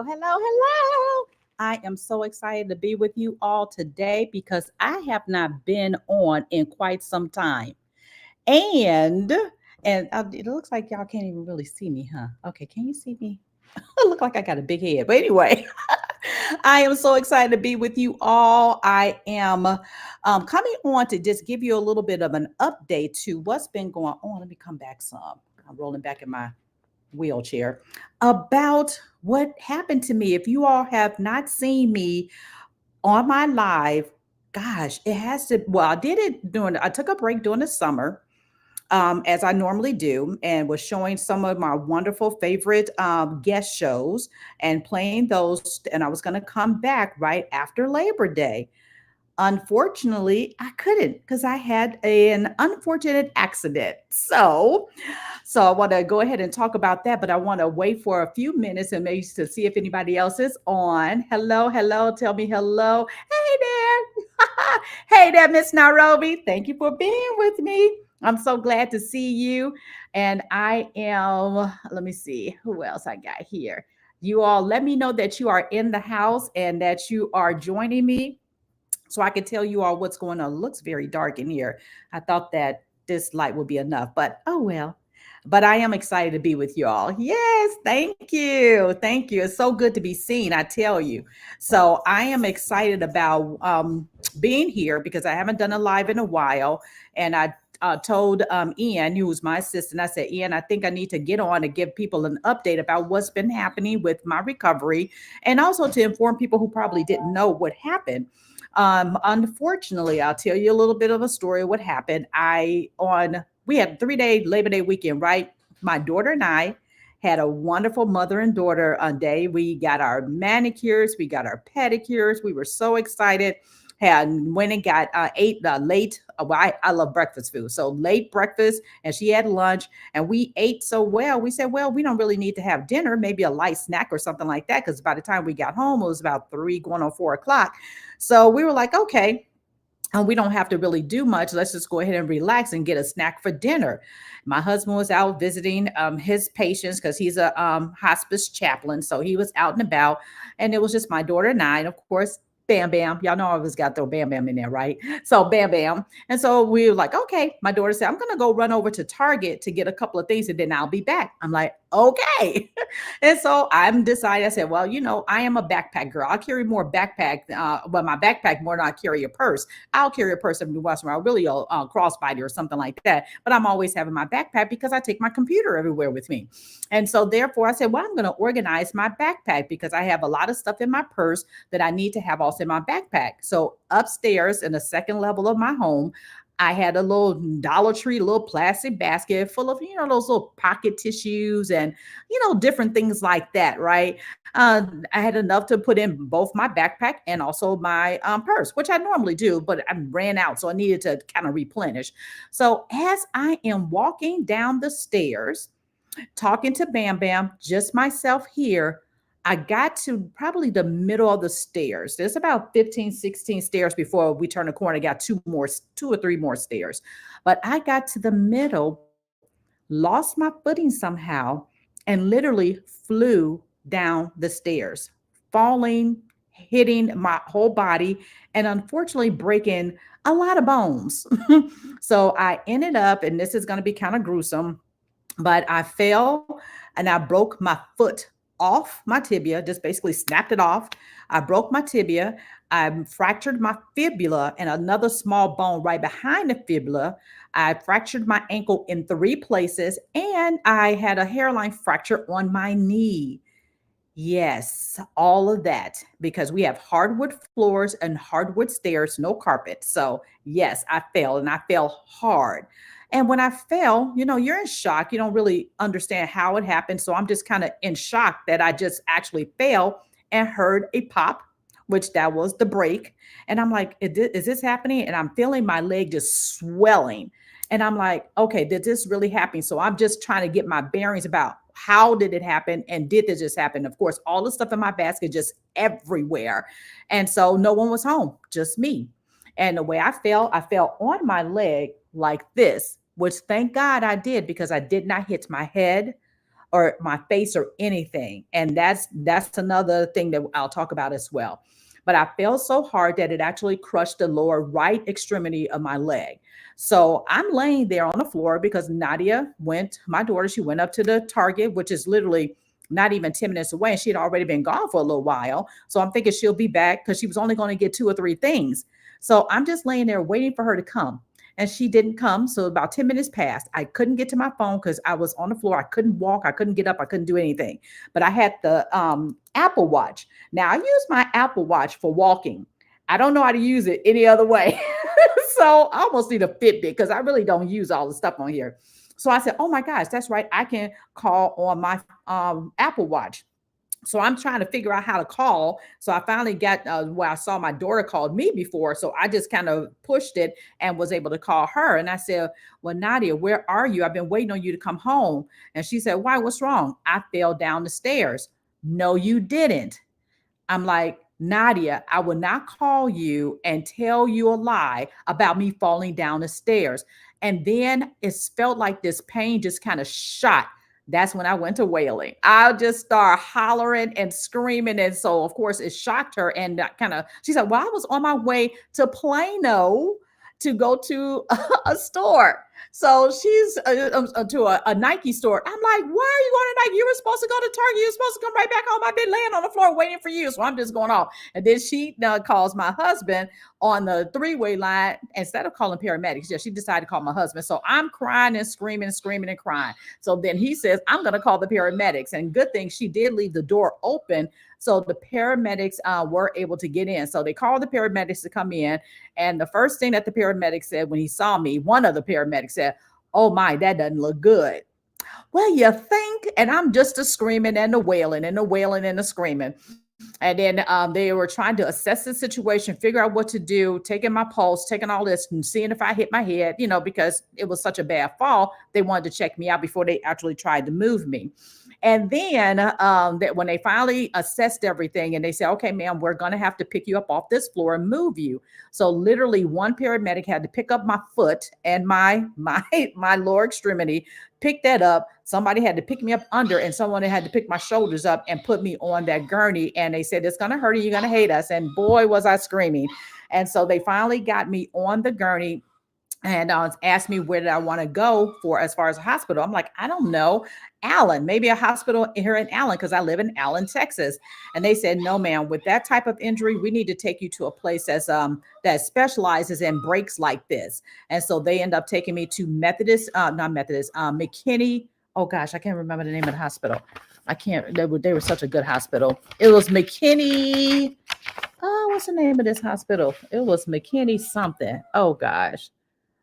hello. I am so excited to be with you all today because I have not been on in quite some time. And and it looks like y'all can't even really see me, huh? Okay, can you see me? I look like I got a big head. But anyway, I am so excited to be with you all. I am coming on to just give you a little bit of an update to what's been going on. Let me come back some. I'm rolling back in my wheelchair about what happened to me. If you all have not seen me on my live, gosh, it has to. Well, I did it during, I took a break during the summer. As I normally do, and was showing some of my wonderful favorite guest shows and playing those. And I was going to come back right after Labor Day. Unfortunately, I couldn't because I had an unfortunate accident. So I want to go ahead and talk about that, but I want to wait for a few minutes and maybe to see if anybody else is on. Hello, hello, tell me hello. Hey there. Hey there, Miss Nairobi. Thank you for being with me. I'm so glad to see you. And I am, let me see who else I got here. You all let me know that you are in the house and that you are joining me so I can tell you all what's going on. It looks very dark in here. I thought that this light would be enough, but oh well. But I am excited to be with you all. Yes, thank you. Thank you. It's so good to be seen, I tell you. So I am excited about being here because I haven't done a live in a while. And I told Ian, who was my assistant, I said, Ian, I think I need to get on to give people an update about what's been happening with my recovery and also to inform people who probably didn't know what happened. Unfortunately, I'll tell you a little bit of a story of what happened. We had 3 day Labor Day weekend, right? My daughter and I had a wonderful mother and daughter day. We got our manicures, we got our pedicures. We were so excited. Had went and got ate late. Well, I love breakfast food, so late breakfast, and she had lunch, and we ate so well. We said, well, we don't really need to have dinner, maybe a light snack or something like that, because by the time we got home, it was about 3 going on 4 o'clock. So we were like, okay, and we don't have to really do much. Let's just go ahead and relax and get a snack for dinner. My husband was out visiting his patients because he's a hospice chaplain. So he was out and about, and it was just my daughter and I. And of course, Bam Bam. Y'all know I always got to throw Bam Bam in there, right? So Bam Bam. And so we were like, okay. My daughter said, I'm going to go run over to Target to get a couple of things and then I'll be back. I'm like, okay. And so I'm decided, I said, well, I am a backpack girl. I'll carry more backpack, but my backpack more than I carry a purse. I'll carry a purse every once in a while, really a crossbody or something like that. But I'm always having my backpack because I take my computer everywhere with me. And so therefore I said, well, I'm going to organize my backpack because I have a lot of stuff in my purse that I need to have also in my backpack. So upstairs in the second level of my home, I had a little Dollar Tree, little plastic basket full of, those little pocket tissues and, different things like that, right? I had enough to put in both my backpack and also my purse, which I normally do, but I ran out. So I needed to kind of replenish. So as I am walking down the stairs, talking to Bam Bam, just myself here, I got to probably the middle of the stairs. There's about 15, 16 stairs before we turn the corner. I got two or three more stairs. But I got to the middle, lost my footing somehow, and literally flew down the stairs, falling, hitting my whole body, and unfortunately breaking a lot of bones. So I ended up, and this is going to be kind of gruesome, but I fell and I broke my foot off my tibia, just basically snapped it off. I broke my tibia. I fractured my fibula and another small bone right behind the fibula. I fractured my ankle in 3 places and I had a hairline fracture on my knee. Yes, all of that because we have hardwood floors and hardwood stairs, no carpet. So, yes, I fell and I fell hard. And when I fell, you're in shock. You don't really understand how it happened. So, I'm just kind of in shock that I just actually fell and heard a pop, which that was the break. And I'm like, is this happening? And I'm feeling my leg just swelling. And I'm like, okay, did this really happen? So I'm just trying to get my bearings about how did it happen and did this just happen? Of course, all the stuff in my basket just everywhere. And so no one was home, just me. And the way I fell on my leg like this, which thank God I did because I did not hit my head. or my face or anything. And that's another thing that I'll talk about as well. But I fell so hard that it actually crushed the lower right extremity of my leg. So I'm laying there on the floor because Nadia went, my daughter, she went up to the Target, which is literally not even 10 minutes away. And she had already been gone for a little while. So I'm thinking she'll be back because she was only going to get two or three things. So I'm just laying there waiting for her to come. And she didn't come. So about 10 minutes passed. I couldn't get to my phone because I was on the floor. I couldn't walk. I couldn't get up. I couldn't do anything. But I had the Apple Watch. Now I use my Apple Watch for walking. I don't know how to use it any other way. So I almost need a Fitbit because I really don't use all the stuff on here. So I said, oh my gosh, that's right. I can call on my Apple Watch. So I'm trying to figure out how to call. So I finally got where I saw my daughter called me before. So I just kind of pushed it and was able to call her. And I said, well, Nadia, where are you? I've been waiting on you to come home. And she said, why? What's wrong? I fell down the stairs. No, you didn't. I'm like, Nadia, I will not call you and tell you a lie about me falling down the stairs. And then it felt like this pain just kind of shot. That's when I went to wailing. I just started hollering and screaming. And so, of course, it shocked her. And that kind of, she said, well, I was on my way to Plano to go to a store. So she's to a Nike store. I'm like, why are you going to Nike? You were supposed to go to Target. You were supposed to come right back home. I've been laying on the floor waiting for you. So I'm just going off. And then she calls my husband on the three-way line instead of calling paramedics. Yeah, she decided to call my husband. So I'm crying and screaming and screaming and crying. So then he says, I'm going to call the paramedics. And good thing she did leave the door open. So the paramedics were able to get in. So they called the paramedics to come in. And the first thing that the paramedic said when he saw me, one of the paramedics said, oh my, that doesn't look good. Well, you think? And I'm just a screaming and a wailing and a wailing and a screaming. And then they were trying to assess the situation, figure out what to do, taking my pulse, taking all this and seeing if I hit my head, because it was such a bad fall. They wanted to check me out before they actually tried to move me. And then that when they finally assessed everything and they said, okay, ma'am, we're going to have to pick you up off this floor and move you. So literally one paramedic had to pick up my foot and my lower extremity, pick that up. Somebody had to pick me up under and someone had to pick my shoulders up and put me on that gurney. And they said, it's going to hurt you. You're going to hate us. And boy, was I screaming. And so they finally got me on the gurney and asked me where did I want to go for as far as a hospital. I'm like, I don't know. Allen, maybe a hospital here in Allen because I live in Allen, Texas. And they said, no, ma'am, with that type of injury, we need to take you to a place that's that specializes in breaks like this. And so they end up taking me to McKinney. Oh gosh, I can't remember the name of the hospital. I can't. They were such a good hospital. It was McKinney. Oh, what's the name of this hospital? It was McKinney something. Oh gosh.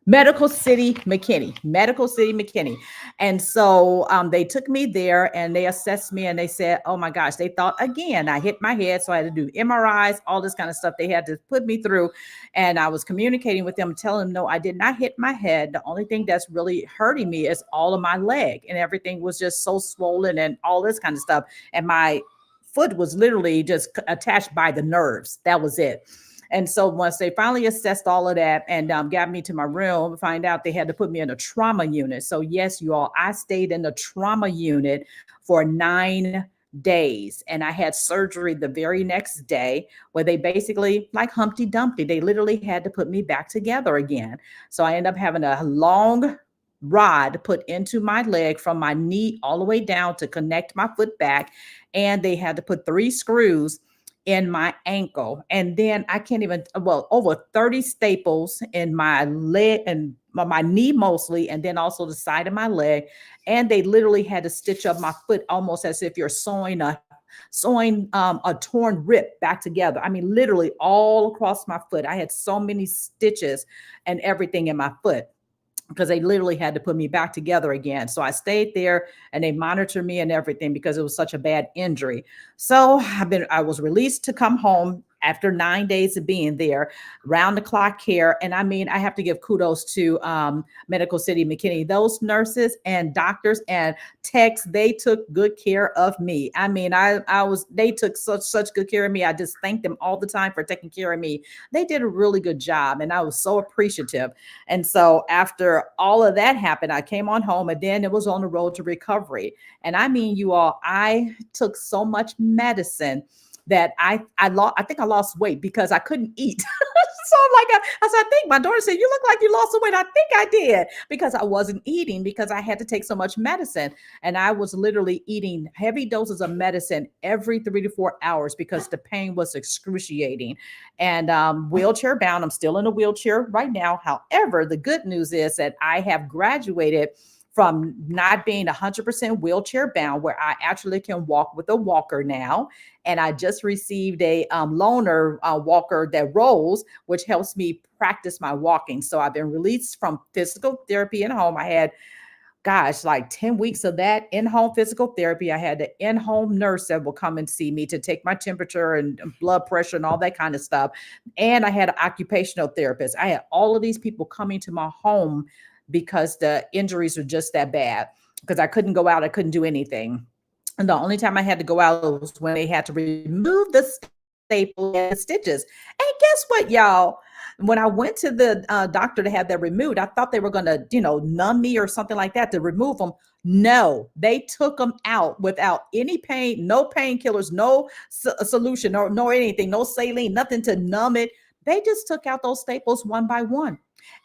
Medical City McKinney. And so they took me there and they assessed me and they said, oh my gosh, they thought again, I hit my head. So I had to do MRIs, all this kind of stuff they had to put me through. And I was communicating with them, telling them, no, I did not hit my head. The only thing that's really hurting me is all of my leg and everything was just so swollen and all this kind of stuff. And my foot was literally just attached by the nerves. That was it. And so once they finally assessed all of that and got me to my room, find out they had to put me in a trauma unit. So yes, you all, I stayed in the trauma unit for 9 days and I had surgery the very next day where they basically like Humpty Dumpty, they literally had to put me back together again. So I ended up having a long rod put into my leg from my knee all the way down to connect my foot back. And they had to put 3 screws in my ankle. And then I can't even, over 30 staples in my leg and my knee mostly, and then also the side of my leg. And they literally had to stitch up my foot almost as if you're sewing a torn rip back together. I mean, literally all across my foot. I had so many stitches and everything in my foot, because they literally had to put me back together again. So I stayed there and they monitored me and everything because it was such a bad injury. So I was released to come home after 9 days of being there, round the clock care. And I mean, I have to give kudos to Medical City McKinney. Those nurses and doctors and techs, they took good care of me. I mean, they took such good care of me. I just thank them all the time for taking care of me. They did a really good job, and I was so appreciative. And so after all of that happened, I came on home, and then it was on the road to recovery. And I mean, you all, I took so much medicine that I think I lost weight because I couldn't eat. So I said, I think my daughter said, you look like you lost some weight. I think I did because I wasn't eating because I had to take so much medicine. And I was literally eating heavy doses of medicine every 3 to 4 hours because the pain was excruciating. And wheelchair bound, I'm still in a wheelchair right now. However, the good news is that I have graduated from not being 100% wheelchair bound, where I actually can walk with a walker now. And I just received a loaner walker that rolls, which helps me practice my walking. So I've been released from physical therapy at home. I had, gosh, like 10 weeks of that in-home physical therapy. I had the in-home nurse that will come and see me to take my temperature and blood pressure and all that kind of stuff. And I had an occupational therapist. I had all of these people coming to my home because the injuries were just that bad, because I couldn't go out. I couldn't do anything. And the only time I had to go out was when they had to remove the staple and the stitches. And guess what, y'all? When I went to the doctor to have that removed, I thought they were going to, numb me or something like that to remove them. No, they took them out without any pain, no painkillers, no solution, or no anything, no saline, nothing to numb it. They just took out those staples one by one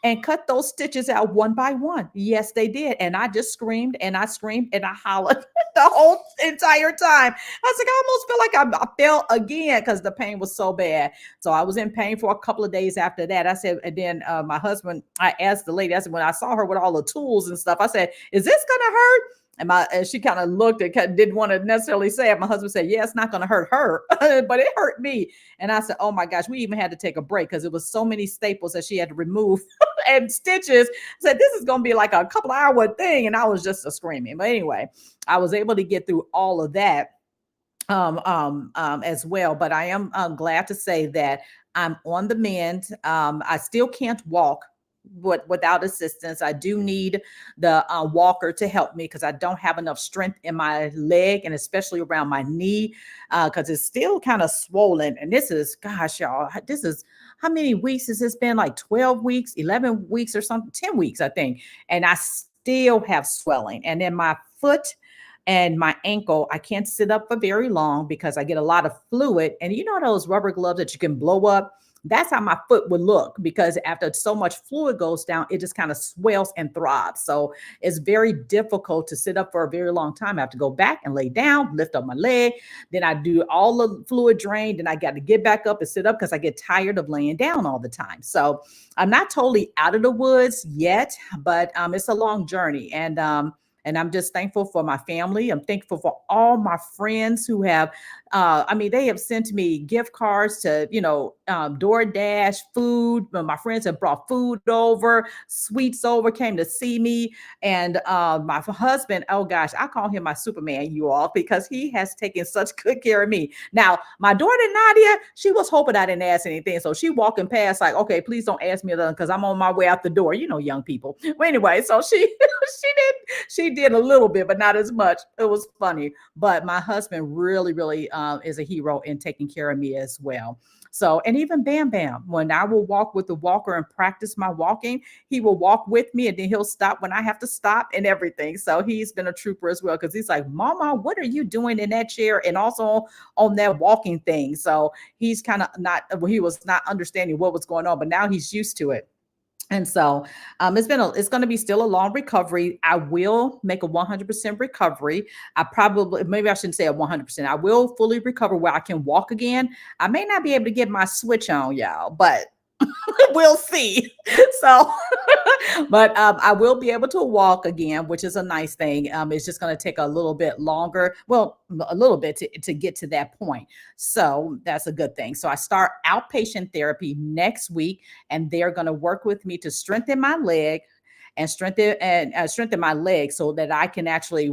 and cut those stitches out one by one. Yes, they did. And I just screamed and I screamed and I hollered the whole entire time. I was like, I almost feel like I fell again because the pain was so bad. So I was in pain for a couple of days after that. I said, and then my husband, I asked the lady, I said, when I saw her with all the tools and stuff, I said, is this going to hurt? And she kind of looked and didn't want to necessarily say it. My husband said, yeah, it's not going to hurt her, but it hurt me. And I said, oh my gosh, we even had to take a break because it was so many staples that she had to remove and stitches. I said, this is going to be like a couple hour thing. And I was just screaming. But anyway, I was able to get through all of that as well. But I am glad to say that I'm on the mend. I still can't walk without assistance. I do need the walker to help me because I don't have enough strength in my leg and especially around my knee because it's still kind of swollen. And this is, gosh, y'all, this is how many weeks has this been? Like 12 weeks, 11 weeks or something, 10 weeks, I think. And I still have swelling. And then my foot and my ankle, I can't sit up for very long because I get a lot of fluid. And you know those rubber gloves that you can blow up? That's how my foot would look because after so much fluid goes down, it just kind of swells and throbs. So it's very difficult to sit up for a very long time. I have to go back and lay down, lift up my leg. Then I do all the fluid drain. Then I got to get back up and sit up because I get tired of laying down all the time. So I'm not totally out of the woods yet, but it's a long journey. And I'm just thankful for my family. I'm thankful for all my friends who have, they have sent me gift cards to, DoorDash, food. My friends have brought food over, sweets over, came to see me. And my husband, oh gosh, I call him my Superman, you all, because he has taken such good care of me. Now, my daughter Nadia, she was hoping I didn't ask anything. So she walking past like, okay, please don't ask me because I'm on my way out the door. You know, young people. Well, anyway, so she did a little bit, but not as much. It was funny. But my husband really, really is a hero in taking care of me as well. So, and even Bam Bam, when I will walk with the walker and practice my walking, he will walk with me and then he'll stop when I have to stop and everything. So he's been a trooper as well because he's like, Mama, what are you doing in that chair? And also on that walking thing. So he's kind of he was not understanding what was going on, but now he's used to it. And so it's going to be still a long recovery. I will make a 100% recovery. Maybe I shouldn't say a 100%. I will fully recover where I can walk again. I may not be able to get my switch on, y'all, but we'll see. So, but I will be able to walk again, which is a nice thing. It's just going to take a little bit longer. Well, a little bit to get to that point. So that's a good thing. So I start outpatient therapy next week, and they're going to work with me to strengthen my leg and strengthen my leg so that I can actually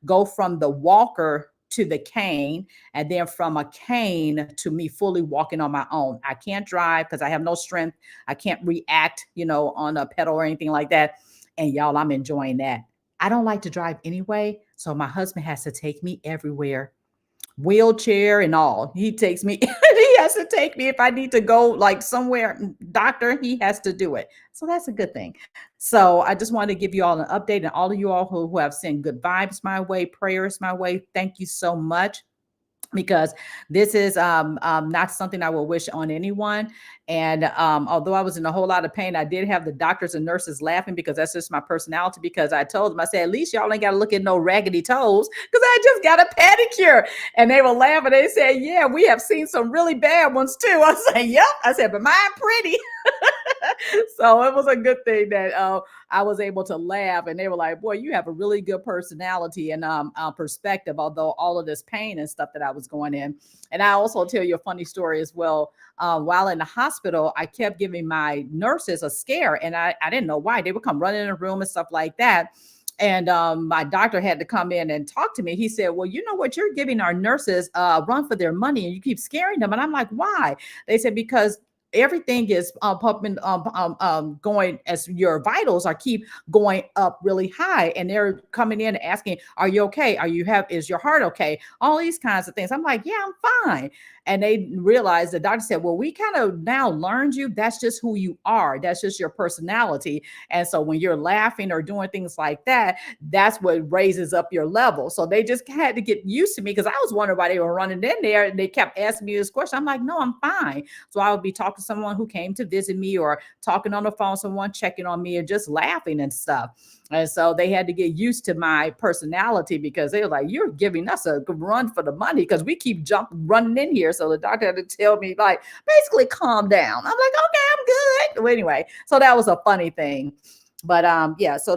go from the walker to the cane, and then from a cane to me fully walking on my own. I can't drive because I have no strength. I can't react, on a pedal or anything like that. And y'all, I'm enjoying that. I don't like to drive anyway, so my husband has to take me everywhere, wheelchair and all. He takes me, he has to take me if I need to go like somewhere, doctor, he has to do it. So that's a good thing. So I just wanted to give you all an update, and all of you all who have sent good vibes my way, prayers my way. Thank you so much, because this is not something I will wish on anyone. And although I was in a whole lot of pain, I did have the doctors and nurses laughing, because that's just my personality. Because I told them, I said, at least y'all ain't got to look at no raggedy toes, because I just got a pedicure. And they were laughing. They said, yeah, we have seen some really bad ones too. I said, yep. I said, but mine pretty. So it was a good thing that I was able to laugh, and they were like, boy, you have a really good personality and perspective, although all of this pain and stuff that I was going in. And I also tell you a funny story as well. While in the hospital, I kept giving my nurses a scare, and I didn't know why. They would come running in the room and stuff like that. And my doctor had to come in and talk to me. He said, well, you know what? You're giving our nurses a run for their money, and you keep scaring them. And I'm like, why? They said, because everything is pumping, going, as your vitals are keep going up really high, and they're coming in and asking, are you okay? Is your heart okay? All these kinds of things. I'm like, yeah, I'm fine. And they realized, the doctor said, well, we kind of now learned you. That's just who you are. That's just your personality. And so when you're laughing or doing things like that, that's what raises up your level. So they just had to get used to me, because I was wondering why they were running in there, and they kept asking me this question. I'm like, no, I'm fine. So I would be talking to someone who came to visit me, or talking on the phone, someone checking on me, and just laughing and stuff. And so they had to get used to my personality, because they were like, you're giving us a run for the money, because we keep running in here. So the doctor had to tell me, like, basically calm down. I'm like, okay, I'm good. Well, anyway, so that was a funny thing. But yeah, so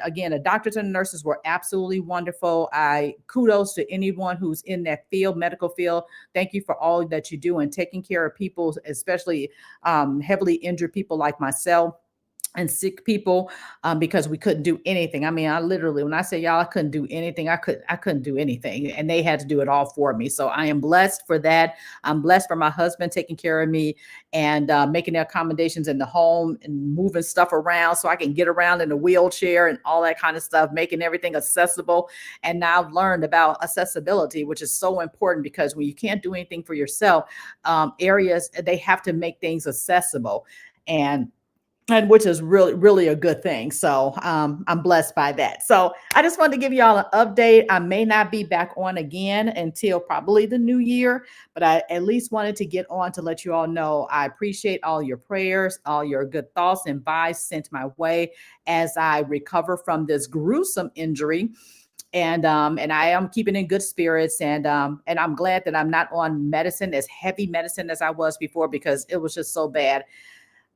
again, the doctors and nurses were absolutely wonderful. I kudos to anyone who's in that field, medical field. Thank you for all that you do and taking care of people, especially heavily injured people like myself and sick people, because we couldn't do anything. I mean, I literally, when I say y'all, I couldn't do anything. I couldn't do anything, and they had to do it all for me. So I am blessed for that. I'm blessed for my husband taking care of me, and making the accommodations in the home, and moving stuff around so I can get around in a wheelchair and all that kind of stuff, making everything accessible. And now I've learned about accessibility, which is so important, because when you can't do anything for yourself, areas, they have to make things accessible. And which is really, really a good thing. So I'm blessed by that. So I just wanted to give y'all an update. I may not be back on again until probably the new year, but I at least wanted to get on to let you all know I appreciate all your prayers, all your good thoughts and vibes sent my way as I recover from this gruesome injury. And I am keeping in good spirits, and I'm glad that I'm not on medicine, as heavy medicine as I was before, because it was just so bad.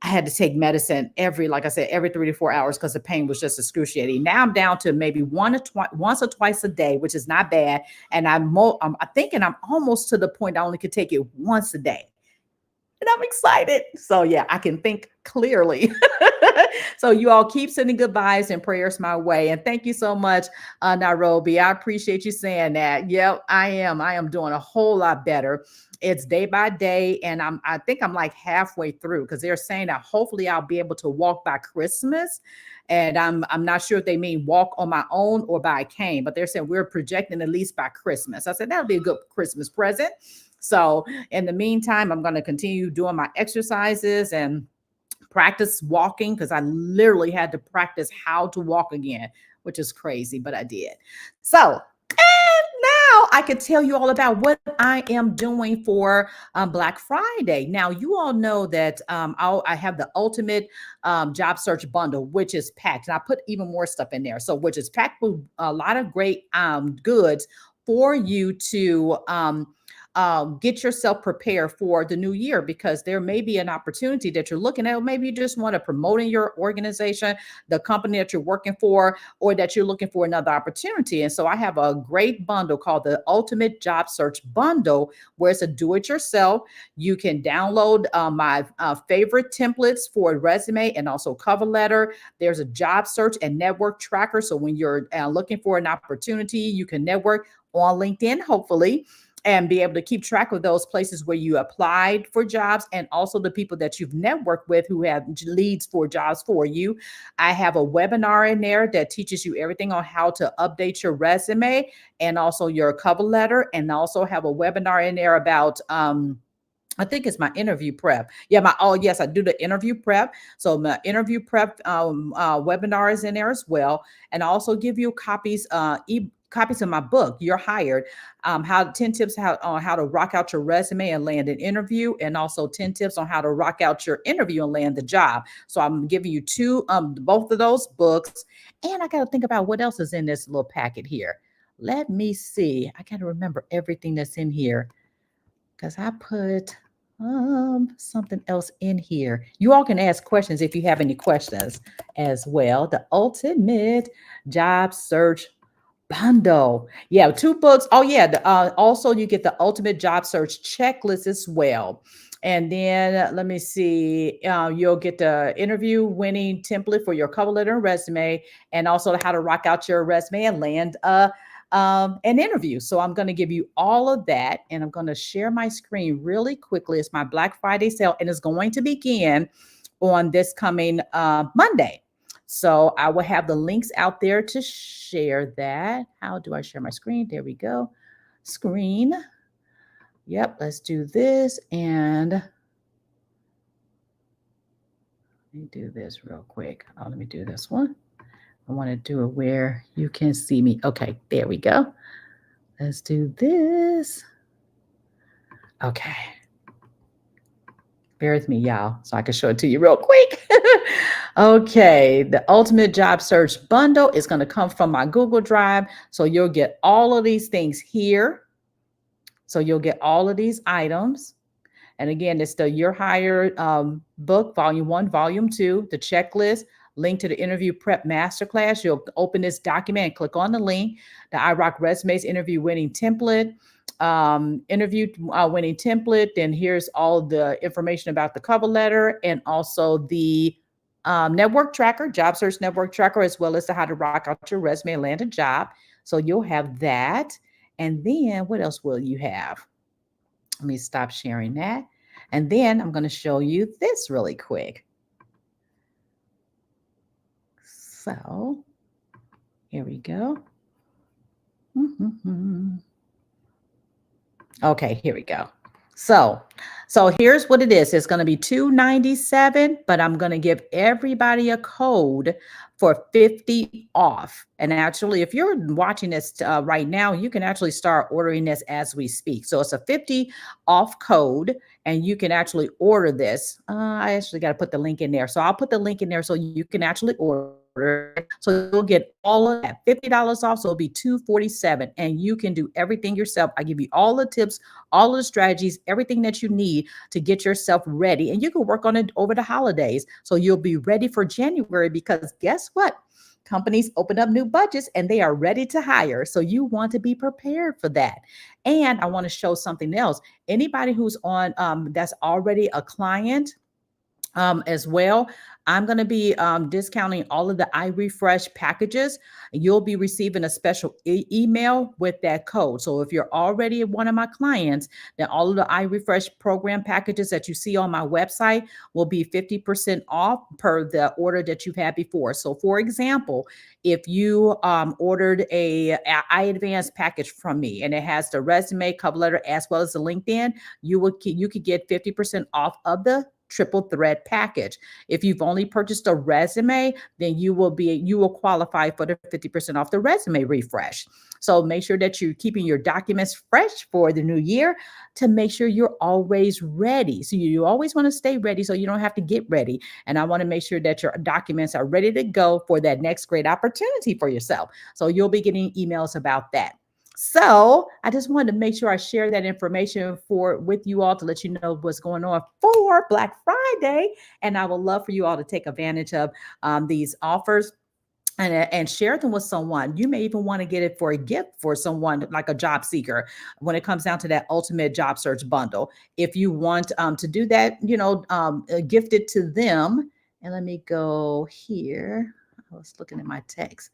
I had to take medicine like I said, every 3 to 4 hours, because the pain was just excruciating. Now I'm down to maybe once or twice a day, which is not bad. And I'm thinking I'm almost to the point I only could take it once a day. And I'm excited. So yeah, I can think clearly. So you all keep sending good vibes and prayers my way. And thank you so much, Nairobi. I appreciate you saying that. Yep, I am. I am doing a whole lot better. It's day by day, and I think I'm like halfway through, because they're saying that hopefully I'll be able to walk by Christmas. And I'm not sure if they mean walk on my own or by a cane, but they're saying we're projecting at least by Christmas. I said that'll be a good Christmas present. So in the meantime, I'm going to continue doing my exercises and practice walking, because I literally had to practice how to walk again, which is crazy, but I did. So, and now I could tell you all about what I am doing for Black Friday. Now, you all know that I have the ultimate job search bundle, which is packed. And I put even more stuff in there. So, which is packed with a lot of great goods for you to get yourself prepared for the new year, because there may be an opportunity that you're looking at. Or maybe you just want to promote in your organization, the company that you're working for, or that you're looking for another opportunity. And so I have a great bundle called the Ultimate Job Search Bundle, where it's a do-it-yourself. You can download my favorite templates for resume and also cover letter. There's a job search and network tracker. So when you're looking for an opportunity, you can network on LinkedIn, hopefully, and be able to keep track of those places where you applied for jobs, and also the people that you've networked with who have leads for jobs for you. I have a webinar in there that teaches you everything on how to update your resume and also your cover letter, and also have a webinar in there about I think it's my interview prep. Yeah, oh yes, I do the interview prep. So my interview prep webinar is in there as well, and I also give you copies of my book, You're Hired. How 10 tips on how to rock out your resume and land an interview, and also 10 tips on how to rock out your interview and land the job. So I'm giving you both of those books, and I got to think about what else is in this little packet here. Let me see. I got to remember everything that's in here, because I put something else in here. You all can ask questions if you have any questions as well. The Ultimate Job Search Bundle. Yeah, 2 books. Oh yeah, also you get the Ultimate Job Search Checklist as well. And then let me see, you'll get the interview winning template for your cover letter and resume, and also how to rock out your resume and land an interview. So I'm going to give you all of that, and I'm going to share my screen really quickly. It's my Black Friday sale, and it's going to begin on this coming Monday. So I will have the links out there to share that. How do I share my screen? There we go. Screen. Yep, let's do this. And let me do this real quick. Oh, let me do this one. I want to do it where you can see me. Okay, there we go. Let's do this. Okay. Bear with me, y'all, so I can show it to you real quick. Okay, the Ultimate Job Search Bundle is going to come from my Google Drive. So you'll get all of these things here. So you'll get all of these items. And again, it's the You're Hired book, Volume 1, Volume 2, the checklist, link to the interview prep masterclass. You'll open this document and click on the link, the iRock Resumes interview winning template, winning template. Then here's all the information about the cover letter, and also the network tracker, job search network tracker, as well as the how to rock out your resume and land a job. So you'll have that. And then what else will you have? Let me stop sharing that. And then I'm going to show you this really quick. So here we go. Okay, here we go. So here's what it is. It's going to be $297, but I'm going to give everybody a code for 50 off. And actually, if you're watching this right now, you can actually start ordering this as we speak. So it's a 50 off code, and you can actually order this. I actually got to put the link in there. So I'll put the link in there so you can actually order. So you'll get all of that $50 off. So it'll be $247, and you can do everything yourself. I give you all the tips, all of the strategies, everything that you need to get yourself ready. And you can work on it over the holidays. So you'll be ready for January, because guess what? Companies open up new budgets and they are ready to hire. So you want to be prepared for that. And I want to show something else. Anybody who's on that's already a client as well, I'm going to be discounting all of the iRefresh packages. You'll be receiving a special email with that code. So if you're already one of my clients, then all of the iRefresh program packages that you see on my website will be 50% off per the order that you've had before. So for example, if you ordered a iAdvance package from me, and it has the resume, cover letter, as well as the LinkedIn, you could get 50% off of the triple thread package. If you've only purchased a resume, then you will qualify for the 50% off the resume refresh. So make sure that you're keeping your documents fresh for the new year to make sure you're always ready. So you always want to stay ready so you don't have to get ready. And I want to make sure that your documents are ready to go for that next great opportunity for yourself. So you'll be getting emails about that. So I just wanted to make sure I share that information for with you all to let you know what's going on for Black Friday. And I would love for you all to take advantage of these offers and share them with someone. You may even want to get it for a gift for someone like a job seeker when it comes down to that ultimate job search bundle. If you want to do that, gift it to them. And let me go here. I was looking at my text.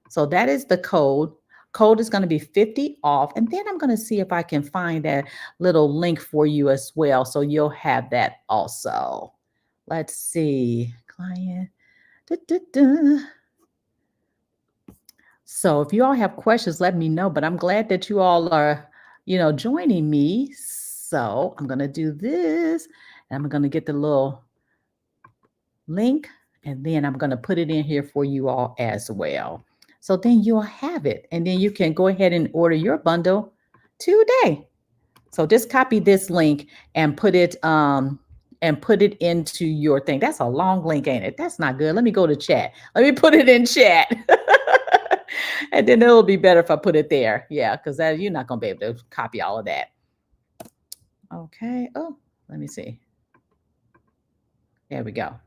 So that is the code. Code is going to be 50 off. And then I'm going to see if I can find that little link for you as well. So you'll have that also. Let's see. Client. Da, da, da. So if you all have questions, let me know. But I'm glad that you all are, joining me. So I'm going to do this. And I'm going to get the little link. And then I'm going to put it in here for you all as well. So then you'll have it. And then you can go ahead and order your bundle today. So just copy this link and put it into your thing. That's a long link, ain't it? That's not good. Let me go to chat. Let me put it in chat. And then it'll be better if I put it there. Yeah, because you're not going to be able to copy all of that. Okay. Oh, let me see. There we go.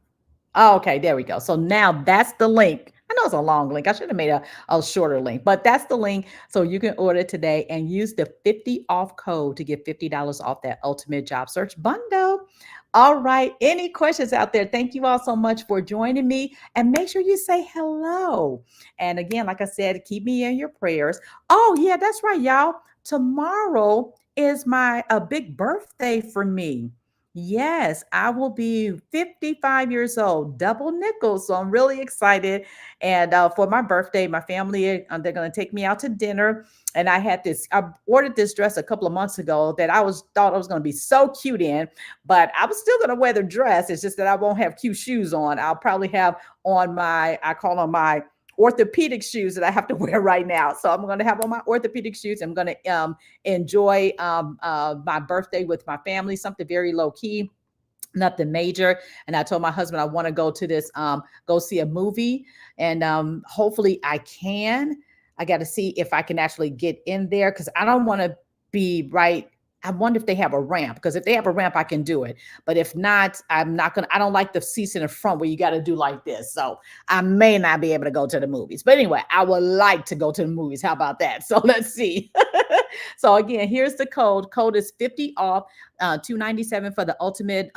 Oh, okay, there we go. So now that's the link. I know it's a long link. I should have made a shorter link, but that's the link. So you can order today and use the 50 off code to get $50 off that ultimate job search bundle. All right. Any questions out there? Thank you all so much for joining me. And make sure you say hello. And again, like I said, keep me in your prayers. Oh, yeah, that's right, y'all. Tomorrow is a big birthday for me. Yes, I will be 55 years old, double nickel. So I'm really excited. And for my birthday, my family, they're going to take me out to dinner. And I ordered this dress a couple of months ago that thought I was going to be so cute in, but I was still going to wear the dress. It's just that I won't have cute shoes on. I'll probably have on I call them my orthopedic shoes that I have to wear right now. So I'm going to have on my orthopedic shoes. I'm going to enjoy my birthday with my family, something very low key, nothing major. And I told my husband I want to go to this, go see a movie, and hopefully I can. I got to see if I can actually get in there because I don't want to be right. I wonder if they have a ramp, because if they have a ramp, I can do it. But if not, I'm not going to, I don't like the seats in the front where you got to do like this. So I may not be able to go to the movies. But anyway, I would like to go to the movies. How about that? So let's see. So again, here's the code. Code is 50 off, $297 for the ultimate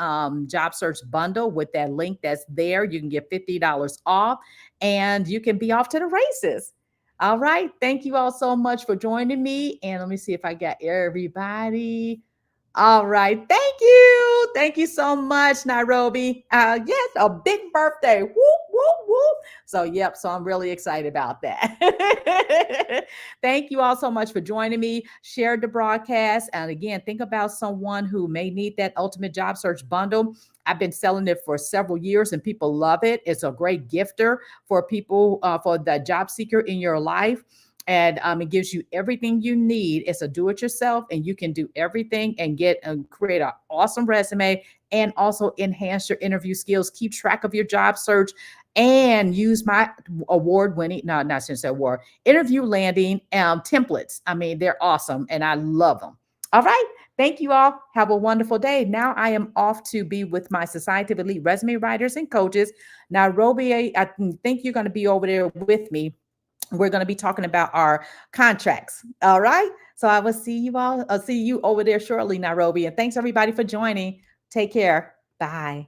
job search bundle with that link that's there. You can get $50 off and you can be off to the races. All right. Thank you all so much for joining me. And let me see if I got everybody. All right. Thank you. Thank you so much, Nairobi. Yes, a big birthday. Whoop, whoop, whoop. So, yep. So I'm really excited about that. Thank you all so much for joining me. Share the broadcast. And again, think about someone who may need that ultimate job search bundle. I've been selling it for several years and people love it. It's a great gifter for people, for the job seeker in your life. And it gives you everything you need. It's a do-it-yourself, and you can do everything and create an awesome resume and also enhance your interview skills. Keep track of your job search and use my award-winning, no, not since award, interview landing templates. I mean, they're awesome, and I love them. All right. Thank you all. Have a wonderful day. Now I am off to be with my Society of Elite Resume Writers and Coaches. Nairobi, I think you're going to be over there with me. We're going to be talking about our contracts. All right. So I will see you all. I'll see you over there shortly, Nairobi. And thanks everybody for joining. Take care. Bye.